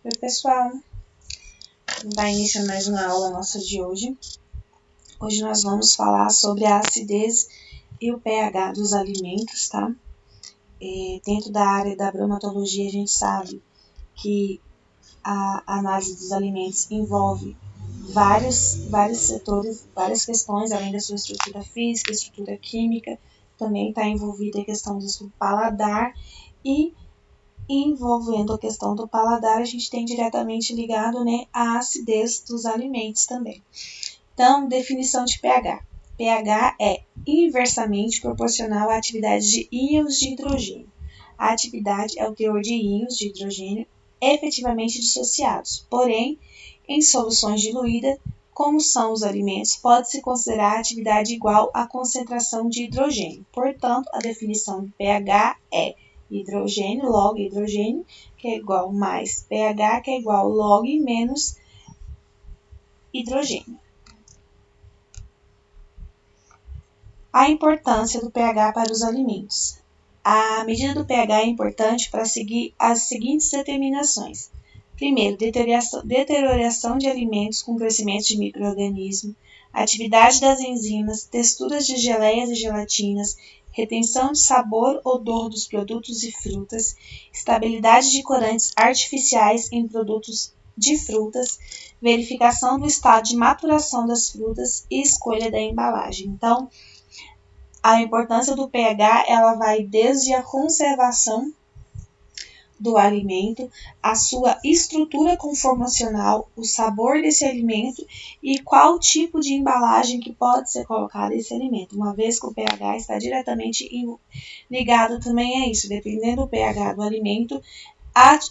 Oi, pessoal! Vai iniciar mais uma aula nossa de hoje. Hoje nós vamos falar sobre a acidez e o pH dos alimentos, tá? Dentro da área da bromatologia, a gente sabe que a análise dos alimentos envolve vários setores, várias questões, além da sua estrutura física, estrutura química. Também está envolvida a questão do paladar e envolvendo a questão do paladar, a gente tem diretamente ligado, a acidez dos alimentos também. Então, definição de pH. pH é inversamente proporcional à atividade de íons de hidrogênio. A atividade é o teor de íons de hidrogênio efetivamente dissociados. Porém, em soluções diluídas, como são os alimentos, pode-se considerar a atividade igual à concentração de hidrogênio. Portanto, a definição de pH é hidrogênio, log hidrogênio, que é igual mais pH, que é igual log menos hidrogênio. A importância do pH para os alimentos. A medida do pH é importante para seguir as seguintes determinações. Primeiro, deterioração de alimentos com crescimento de micro-organismos, atividade das enzimas, texturas de geleias e gelatinas, retenção de sabor, odor dos produtos e frutas, estabilidade de corantes artificiais em produtos de frutas, verificação do estado de maturação das frutas e escolha da embalagem. Então, a importância do pH, ela vai desde a conservação do alimento, a sua estrutura conformacional, o sabor desse alimento e qual tipo de embalagem que pode ser colocado esse alimento, uma vez que o pH está diretamente ligado também a isso, dependendo do pH do alimento,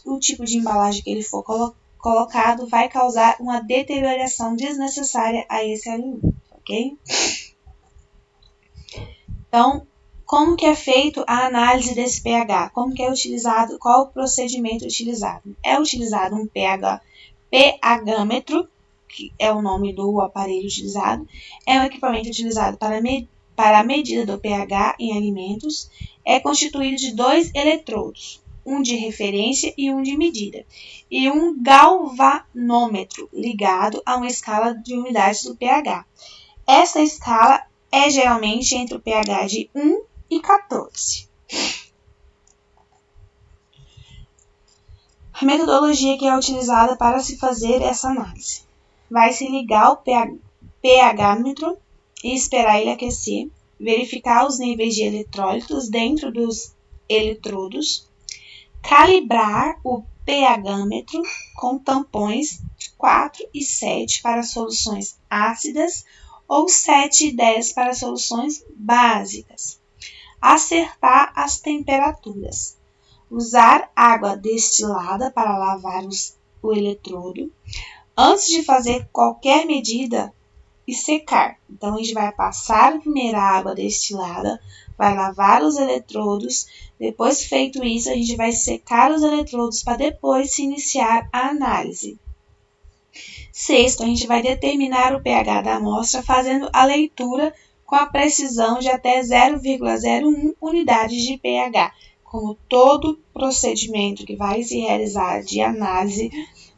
o tipo de embalagem que ele for colocado vai causar uma deterioração desnecessária a esse alimento, ok? Então, como que é feito a análise desse pH? Como que é utilizado? Qual o procedimento utilizado? É utilizado um pHmetro, que é o nome do aparelho utilizado. É um equipamento utilizado para a medida do pH em alimentos. É constituído de 2 eletrodos, um de referência e um de medida, e um galvanômetro ligado a uma escala de unidades do pH. Essa escala é geralmente entre o pH de 1 e 14. A metodologia que é utilizada para se fazer essa análise. Vai se ligar o pHmetro e esperar ele aquecer, verificar os níveis de eletrólitos dentro dos eletrodos, calibrar o pHmetro com tampões 4 e 7 para soluções ácidas ou 7 e 10 para soluções básicas. Acertar as temperaturas. Usar água destilada para lavar o eletrodo. Antes de fazer qualquer medida e secar. Então, a gente vai passar a primeira água destilada, vai lavar os eletrodos. Depois feito isso, a gente vai secar os eletrodos para depois se iniciar a análise. Sexto, a gente vai determinar o pH da amostra fazendo a leitura com a precisão de até 0,01 unidades de pH. Como todo procedimento que vai se realizar de análise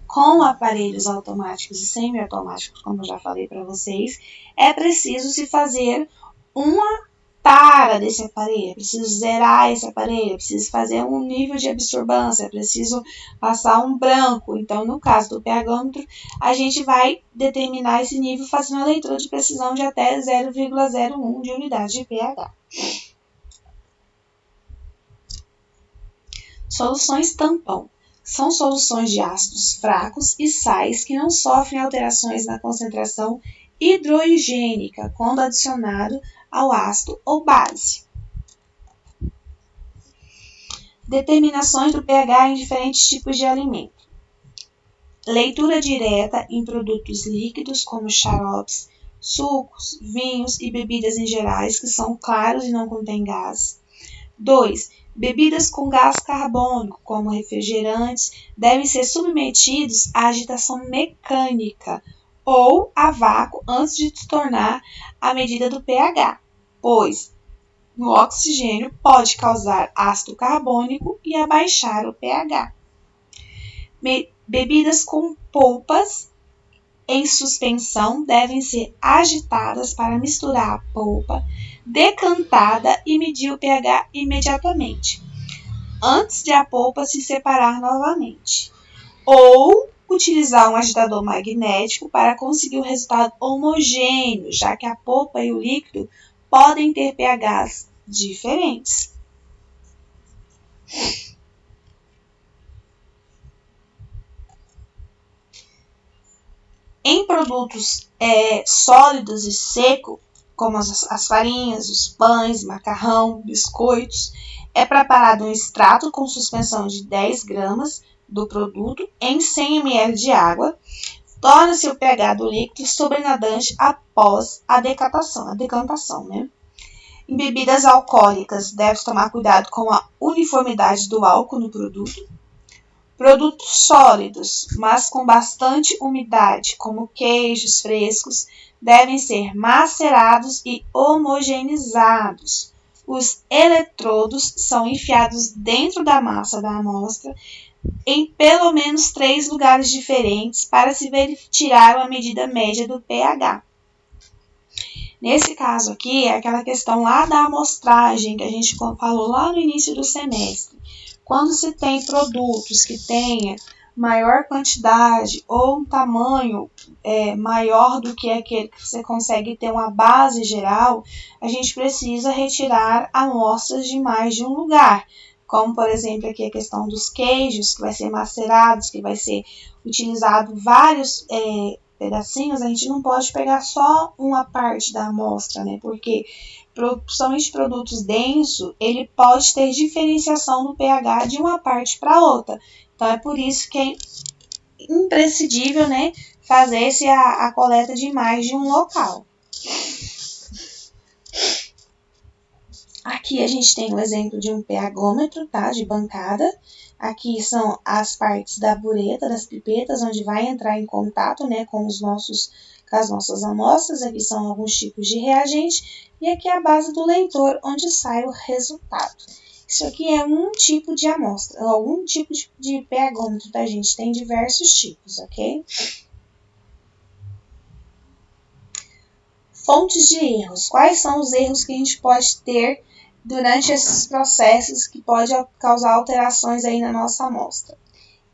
com aparelhos automáticos e semiautomáticos, como eu já falei para vocês, é preciso se fazer uma tara desse aparelho, é preciso zerar esse aparelho, é preciso fazer um nível de absorbância, é preciso passar um branco. Então, no caso do pHmetro, a gente vai determinar esse nível fazendo a leitura de precisão de até 0,01 de unidade de pH. Soluções tampão. São soluções de ácidos fracos e sais que não sofrem alterações na concentração hidrogênica quando adicionado ao ácido ou base. Determinações do pH em diferentes tipos de alimento. Leitura direta em produtos líquidos como xaropes, sucos, vinhos e bebidas em gerais que são claros e não contêm gás. 2. Bebidas com gás carbônico, como refrigerantes, devem ser submetidos à agitação mecânica ou a vácuo antes de se tornar a medida do pH, pois o oxigênio pode causar ácido carbônico e abaixar o pH. Bebidas com polpas em suspensão devem ser agitadas para misturar a polpa, decantada e medir o pH imediatamente, antes de a polpa se separar novamente. Ou utilizar um agitador magnético para conseguir um resultado homogêneo, já que a polpa e o líquido podem ter pHs diferentes. Em produtos sólidos e secos, como as farinhas, os pães, macarrão, biscoitos, é preparado um extrato com suspensão de 10 gramas do produto em 100 ml de água. Torna-se o pH do líquido sobrenadante após a decantação, né? Em bebidas alcoólicas, deve tomar cuidado com a uniformidade do álcool no produto. Produtos sólidos, mas com bastante umidade, como queijos frescos, devem ser macerados e homogeneizados. Os eletrodos são enfiados dentro da massa da amostra em pelo menos 3 lugares diferentes para se tirar uma medida média do pH. Nesse caso aqui, é aquela questão lá da amostragem que a gente falou lá no início do semestre. Quando se tem produtos que tenha maior quantidade ou um tamanho maior do que aquele que você consegue ter uma base geral, a gente precisa retirar amostras de mais de um lugar. Como, por exemplo, aqui a questão dos queijos, que vai ser macerados, que vai ser utilizado vários pedacinhos, a gente não pode pegar só uma parte da amostra, né? Porque, principalmente produtos densos, ele pode ter diferenciação no pH de uma parte para outra. Então, é por isso que é imprescindível, né, fazer a coleta de mais de um local. Aqui a gente tem o exemplo de um pHômetro, tá, de bancada. Aqui são as partes da bureta, das pipetas, onde vai entrar em contato, né, com as nossas amostras. Aqui são alguns tipos de reagente. E aqui é a base do leitor, onde sai o resultado. Isso aqui é um tipo de amostra, algum tipo de pHômetro, tá, gente? Tem diversos tipos, ok? Fontes de erros. Quais são os erros que a gente pode ter durante esses processos que pode causar alterações aí na nossa amostra?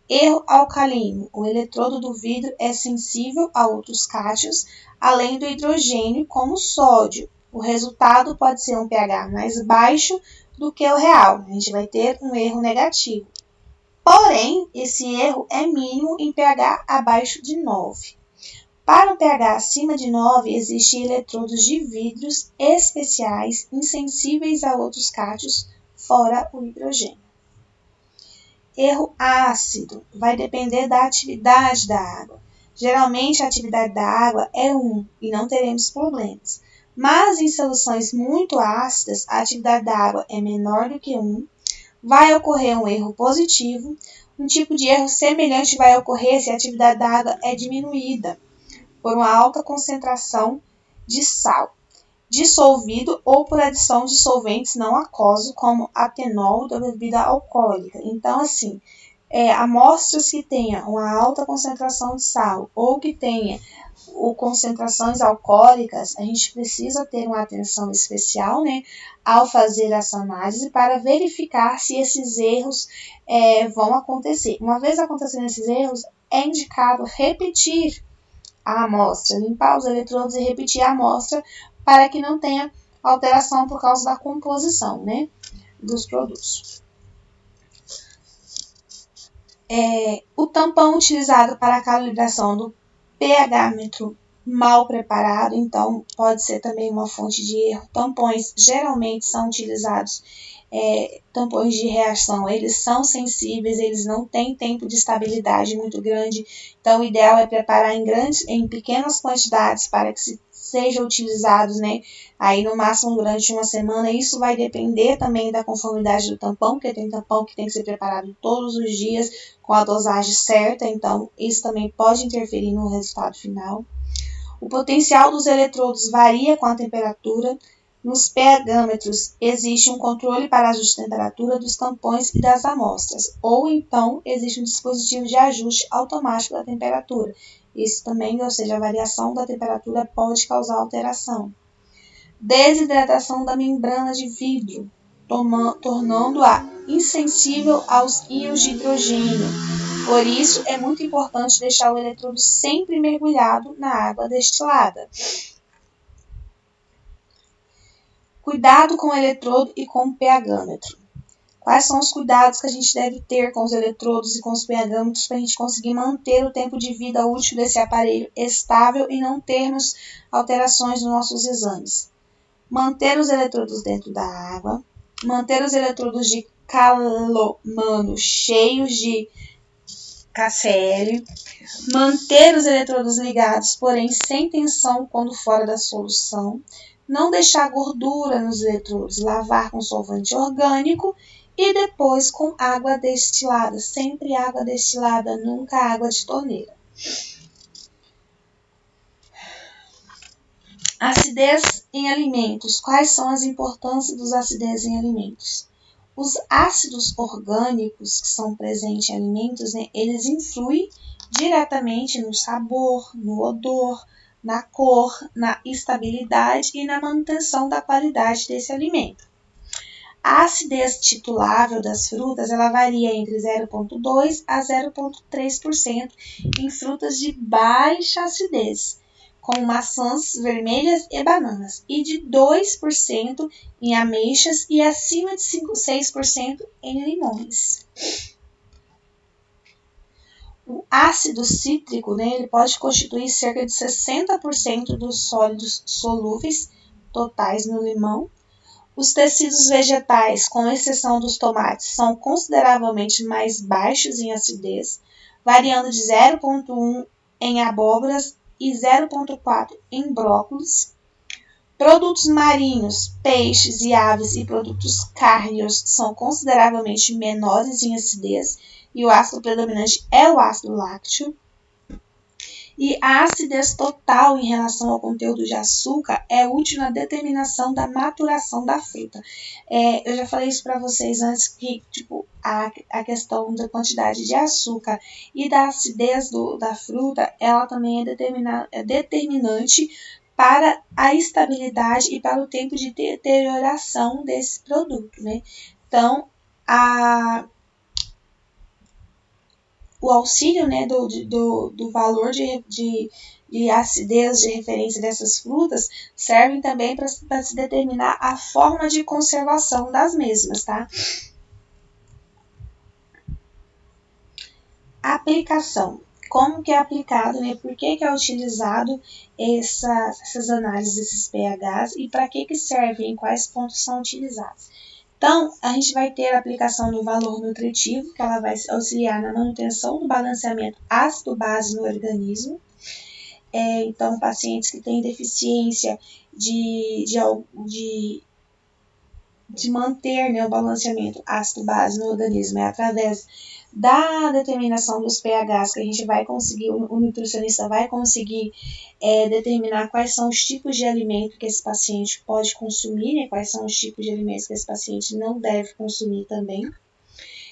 Erro alcalino. O eletrodo do vidro é sensível a outros cátions, além do hidrogênio, como o sódio. O resultado pode ser um pH mais baixo do que o real. A gente vai ter um erro negativo. Porém, esse erro é mínimo em pH abaixo de 9. Para um pH acima de 9, existem eletrodos de vidros especiais insensíveis a outros cátions, fora o hidrogênio. Erro ácido vai depender da atividade da água. Geralmente, a atividade da água é 1 e não teremos problemas. Mas em soluções muito ácidas, a atividade da água é menor do que 1. Vai ocorrer um erro positivo. Um tipo de erro semelhante vai ocorrer se a atividade da água é diminuída por uma alta concentração de sal dissolvido ou por adição de solventes não aquosos, como atenol da bebida alcoólica. Então, assim, amostras que tenham uma alta concentração de sal ou que tenha concentrações alcoólicas, a gente precisa ter uma atenção especial, né, ao fazer essa análise para verificar se esses erros vão acontecer. Uma vez acontecendo esses erros, é indicado repetir a amostra, limpar os eletrodos e repetir a amostra para que não tenha alteração por causa da composição, né, dos produtos. O tampão utilizado para a calibração do pHômetro mal preparado, então pode ser também uma fonte de erro. Tampões geralmente são utilizados, tampões de reação, eles são sensíveis, eles não têm tempo de estabilidade muito grande, então o ideal é preparar em pequenas quantidades para que sejam utilizados, né, aí no máximo durante uma semana. Isso vai depender também da conformidade do tampão, porque tem tampão que tem que ser preparado todos os dias com a dosagem certa, então isso também pode interferir no resultado final. O potencial dos eletrodos varia com a temperatura. Nos pH-metros existe um controle para ajuste de temperatura dos tampões e das amostras, ou então existe um dispositivo de ajuste automático da temperatura. Isso também, ou seja, a variação da temperatura pode causar alteração. Desidratação da membrana de vidro, tornando-a insensível aos íons de hidrogênio. Por isso, é muito importante deixar o eletrodo sempre mergulhado na água destilada. Cuidado com o eletrodo e com o pH-metro. Quais são os cuidados que a gente deve ter com os eletrodos e com os pH-metros para a gente conseguir manter o tempo de vida útil desse aparelho estável e não termos alterações nos nossos exames? Manter os eletrodos dentro da água, manter os eletrodos de calomano cheios de KCl, manter os eletrodos ligados, porém sem tensão quando fora da solução, não deixar gordura nos eletrodos, lavar com solvente orgânico e depois com água destilada, sempre água destilada, nunca água de torneira. Acidez em alimentos. Quais são as importâncias dos acidez em alimentos? Os ácidos orgânicos que são presentes em alimentos, eles influem diretamente no sabor, no odor, na cor, na estabilidade e na manutenção da qualidade desse alimento. A acidez titulável das frutas ela varia entre 0,2% a 0,3% em frutas de baixa acidez, como maçãs vermelhas e bananas, e de 2% em ameixas e acima de 6% em limões. O ácido cítrico, ele pode constituir cerca de 60% dos sólidos solúveis totais no limão. Os tecidos vegetais, com exceção dos tomates, são consideravelmente mais baixos em acidez, variando de 0,1 em abóboras e 0,4 em brócolis. Produtos marinhos, peixes e aves e produtos cárneos são consideravelmente menores em acidez e o ácido predominante é o ácido lácteo. E a acidez total em relação ao conteúdo de açúcar é útil na determinação da maturação da fruta. Eu já falei isso para vocês antes, que a questão da quantidade de açúcar e da acidez da fruta, ela também é determinante para a estabilidade e para o tempo de deterioração desse produto, né? Então, o auxílio, né, do valor de acidez de referência dessas frutas servem também para se determinar a forma de conservação das mesmas, tá? Aplicação. Como que é aplicado, né? Por que é utilizado essas análises desses pHs e para que servem, em quais pontos são utilizados? Então, a gente vai ter a aplicação do valor nutritivo, que ela vai auxiliar na manutenção do balanceamento ácido-base no organismo. Então, pacientes que têm deficiência de manter, né, o balanceamento ácido-base no organismo através da determinação dos pHs que a gente vai conseguir, o nutricionista vai conseguir determinar quais são os tipos de alimento que esse paciente pode consumir, né, quais são os tipos de alimentos que esse paciente não deve consumir também.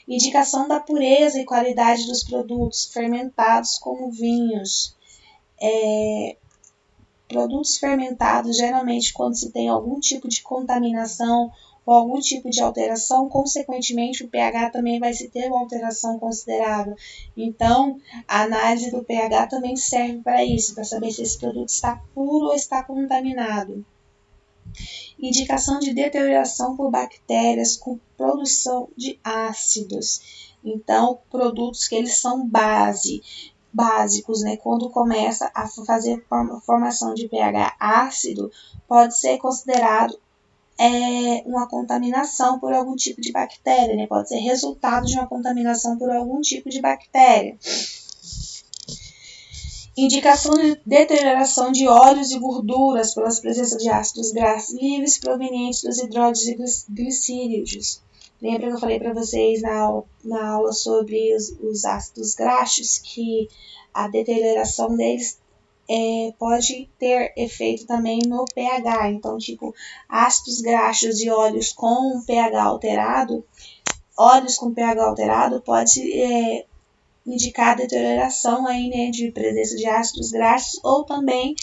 Indicação da pureza e qualidade dos produtos fermentados como vinhos. Produtos fermentados, geralmente quando se tem algum tipo de contaminação ou algum tipo de alteração, consequentemente o pH também vai se ter uma alteração considerável. Então, a análise do pH também serve para isso, para saber se esse produto está puro ou está contaminado. Indicação de deterioração por bactérias com produção de ácidos. Então, produtos que eles são básicos, né? Quando começa a fazer formação de pH ácido, pode ser considerado uma contaminação por algum tipo de bactéria, né? Pode ser resultado de uma contaminação por algum tipo de bactéria. Indicação de deterioração de óleos e gorduras pelas presenças de ácidos graxos livres provenientes dos hidrólises glicíridos. Lembra que eu falei para vocês na aula sobre os ácidos graxos, que a deterioração deles pode ter efeito também no pH. Então, tipo, ácidos graxos e óleos com pH alterado, pode indicar deterioração aí, né, de presença de ácidos graxos, ou também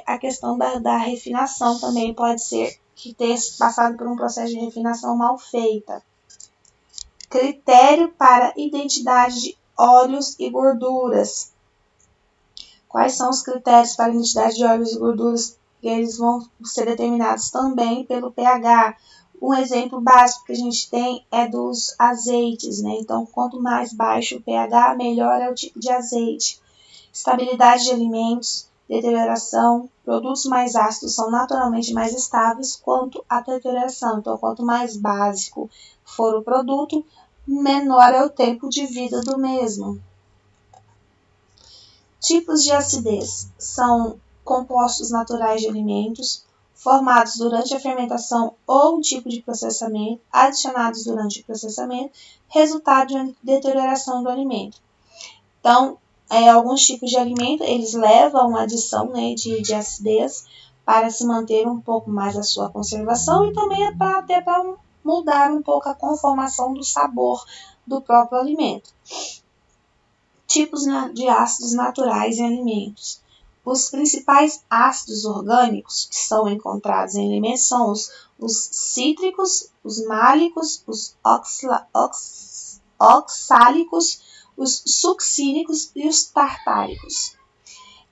a questão da refinação também pode ser que tenha passado por um processo de refinação mal feita. Critério para identidade de óleos e gorduras. Quais são os critérios para a identidade de óleos e gorduras? Eles vão ser determinados também pelo pH. Um exemplo básico que a gente tem é dos azeites, né? Então, quanto mais baixo o pH, melhor é o tipo de azeite. Estabilidade de alimentos, deterioração. Produtos mais ácidos são naturalmente mais estáveis quanto à deterioração. Então, quanto mais básico for o produto, menor é o tempo de vida do mesmo. Tipos de acidez são compostos naturais de alimentos, formados durante a fermentação ou tipo de processamento, adicionados durante o processamento, resultado de deterioração do alimento. Então, alguns tipos de alimento, eles levam a adição, né, de acidez para se manter um pouco mais a sua conservação e também até para mudar um pouco a conformação do sabor do próprio alimento. Tipos de ácidos naturais em alimentos. Os principais ácidos orgânicos que são encontrados em alimentos são os cítricos, os málicos, os oxálicos, os succínicos e os tartáricos.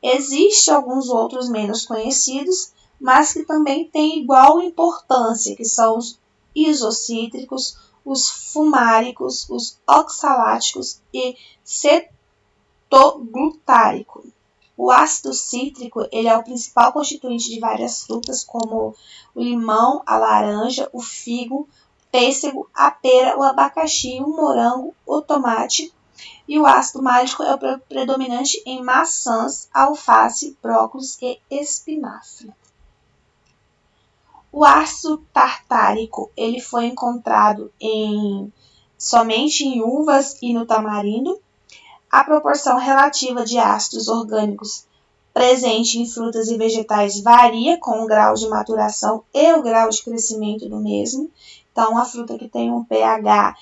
Existem alguns outros menos conhecidos, mas que também têm igual importância, que são os isocítricos, os fumáricos, os oxaláticos e cetoglutárico. O ácido cítrico ele é o principal constituinte de várias frutas, como o limão, a laranja, o figo, o pêssego, a pera, o abacaxi, o morango, o tomate. E o ácido málico é o predominante em maçãs, alface, brócolis e espinafre. O ácido tartárico ele foi encontrado somente em uvas e no tamarindo. A proporção relativa de ácidos orgânicos presente em frutas e vegetais varia com o grau de maturação e o grau de crescimento do mesmo. Então, a fruta que tem um pH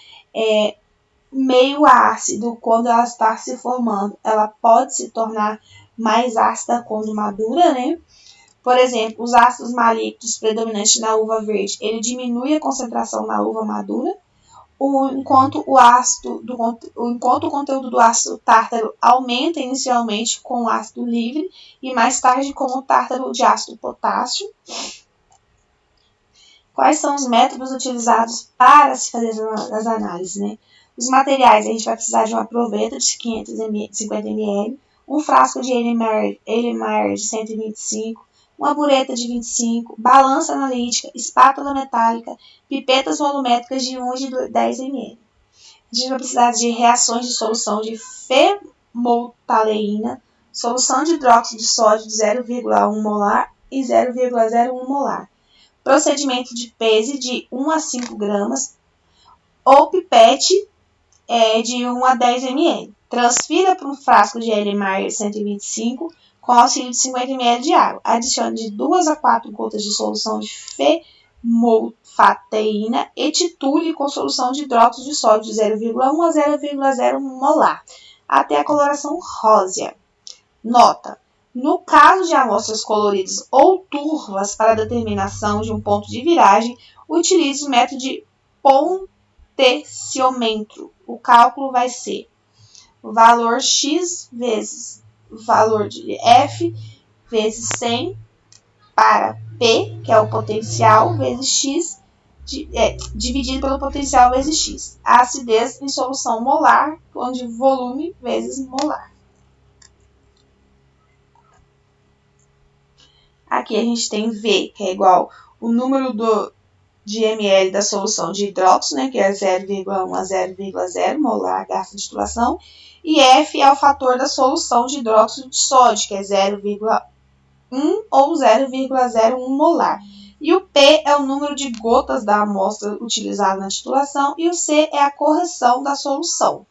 meio ácido, quando ela está se formando, ela pode se tornar mais ácida quando madura, né? Por exemplo, os ácidos malignos predominantes na uva verde, ele diminui a concentração na uva madura, enquanto o conteúdo do ácido tártaro aumenta inicialmente com o ácido livre e mais tarde com o tártaro de ácido potássio. Quais são os métodos utilizados para se fazer as análises, né? Os materiais, a gente vai precisar de uma proveta de 50 ml, um frasco de Erlenmeyer de 125, uma bureta de 25, balança analítica, espátula metálica, pipetas volumétricas de 1 e de 10 ml. A gente vai precisar de reações de solução de fenolftaleína, solução de hidróxido de sódio de 0,1 molar e 0,01 molar. Procedimento de pese de 1 a 5 gramas ou pipete de 1 a 10 ml. Transfira para um frasco de Erlenmeyer 125 com auxílio de 50 ml de água. Adicione de 2 a 4 gotas de solução de fenolftaleína e titule com solução de hidróxido de sódio de 0,1 a 0,01 molar até a coloração rósea. Nota: no caso de amostras coloridas ou turvas para determinação de um ponto de viragem, utilize o método de potenciômetro. O cálculo vai ser o valor x vezes o valor de F vezes 100 para P, que é o potencial, vezes X, dividido pelo potencial vezes X. A acidez em solução molar, onde volume vezes molar. Aqui a gente tem V, que é igual o número de ml da solução de hidróxido, né, que é 0,1 a 0,0 molar gasta de titulação, e F é o fator da solução de hidróxido de sódio, que é 0,1 ou 0,01 molar. E o P é o número de gotas da amostra utilizada na titulação e o C é a correção da solução.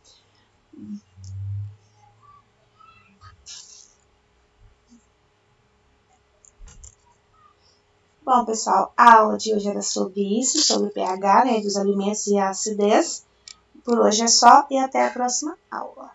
Bom, pessoal, a aula de hoje era sobre isso, sobre o pH, né, dos alimentos e a acidez. Por hoje é só e até a próxima aula.